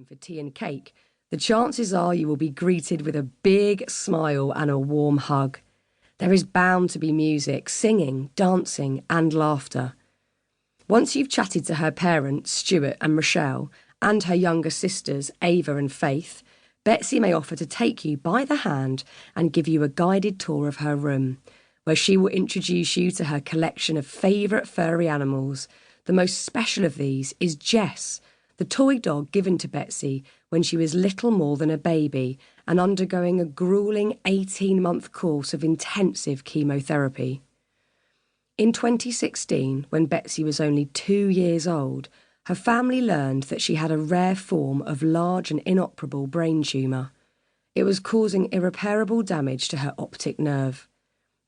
home for tea and cake, the chances are you will be greeted with a big smile and a warm hug. There is bound to be music, singing, dancing and laughter. Once you've chatted to her parents, Stuart and Rochelle, and her younger sisters, Ava and Faith, Betsy may offer to take you by the hand and give you a guided tour of her room, where she will introduce you to her collection of favourite furry animals. The most special of these is Jess, the toy dog given to Betsy when she was little more than a baby and undergoing a gruelling 18-month course of intensive chemotherapy. In 2016, when Betsy was only 2 years old, her family learned that she had a rare form of large and inoperable brain tumour. It was causing irreparable damage to her optic nerve.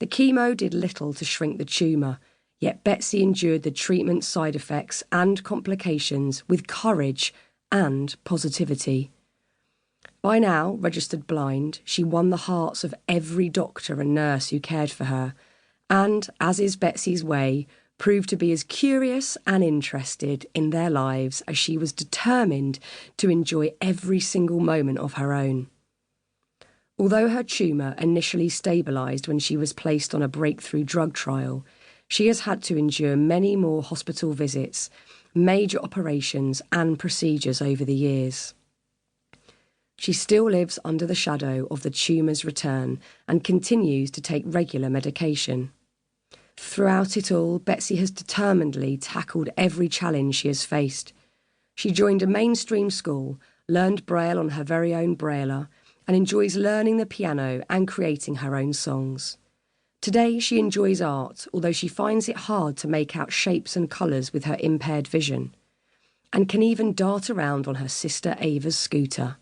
The chemo did little to shrink the tumour, yet Betsy endured the treatment's side effects and complications with courage and positivity. By now, registered blind, she won the hearts of every doctor and nurse who cared for her, and, as is Betsy's way, proved to be as curious and interested in their lives as she was determined to enjoy every single moment of her own. Although her tumour initially stabilised when she was placed on a breakthrough drug trial, she has had to endure many more hospital visits, major operations and procedures over the years. She still lives under the shadow of the tumour's return and continues to take regular medication. Throughout it all, Betsy has determinedly tackled every challenge she has faced. She joined a mainstream school, learned Braille on her very own Brailler, and enjoys learning the piano and creating her own songs. Today she enjoys art, although she finds it hard to make out shapes and colours with her impaired vision, and can even dart around on her sister Ava's scooter.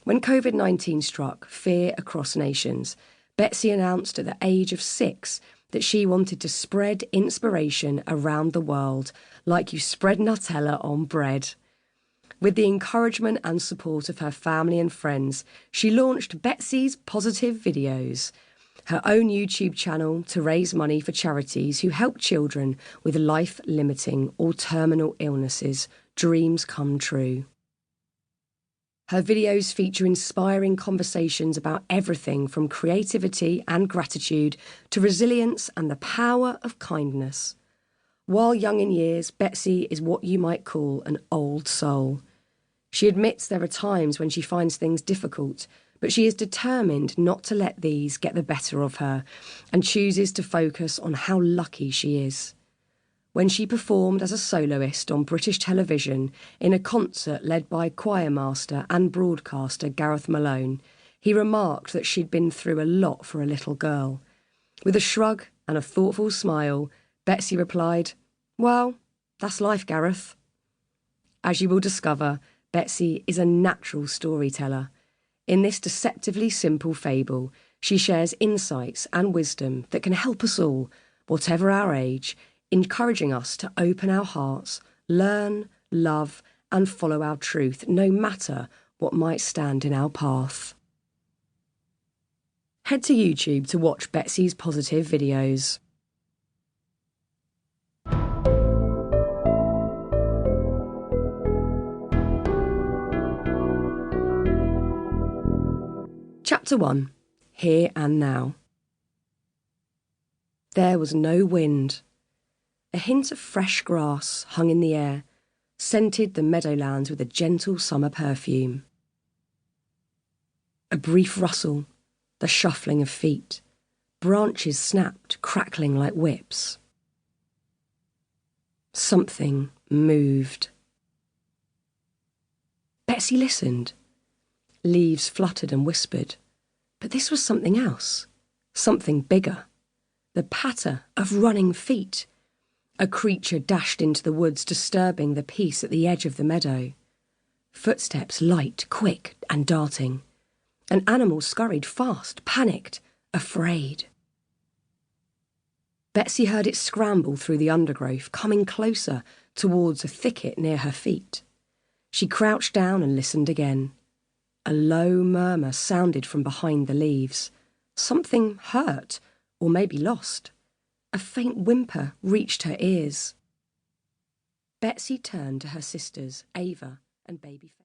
When COVID-19 struck fear across nations, Betsy announced at the age of 6 that she wanted to spread inspiration around the world like you spread Nutella on bread. With the encouragement and support of her family and friends, she launched Betsy's Positive Videos, her own YouTube channel to raise money for charities who help children with life-limiting or terminal illnesses dreams come true. Her videos feature inspiring conversations about everything from creativity and gratitude to resilience and the power of kindness. While young in years, Betsy is what you might call an old soul. She admits there are times when she finds things difficult, but she is determined not to let these get the better of her and chooses to focus on how lucky she is. When she performed as a soloist on British television in a concert led by choir master and broadcaster Gareth Malone, he remarked that she'd been through a lot for a little girl. With a shrug and a thoughtful smile, Betsy replied, "Well, that's life, Gareth." As you will discover, Betsy is a natural storyteller. In this deceptively simple fable, she shares insights and wisdom that can help us all, whatever our age, encouraging us to open our hearts, learn, love, and follow our truth, no matter what might stand in our path. Head to YouTube to watch Betsy's Positive Videos. Chapter 1. Here and Now. There was no wind. A hint of fresh grass hung in the air, scented the meadowlands with a gentle summer perfume. A brief rustle, the shuffling of feet. Branches snapped, crackling like whips. Something moved. Betsy listened. Leaves fluttered and whispered, but this was something else, something bigger. The patter of running feet. A creature dashed into the woods, disturbing the peace at the edge of the meadow. Footsteps light, quick, and darting. An animal scurried fast, panicked, afraid. Betsy heard it scramble through the undergrowth, coming closer towards a thicket near her feet. She crouched down and listened again. A low murmur sounded from behind the leaves. Something hurt, or maybe lost. A faint whimper reached her ears. Betsy turned to her sisters, Ava and baby Faith.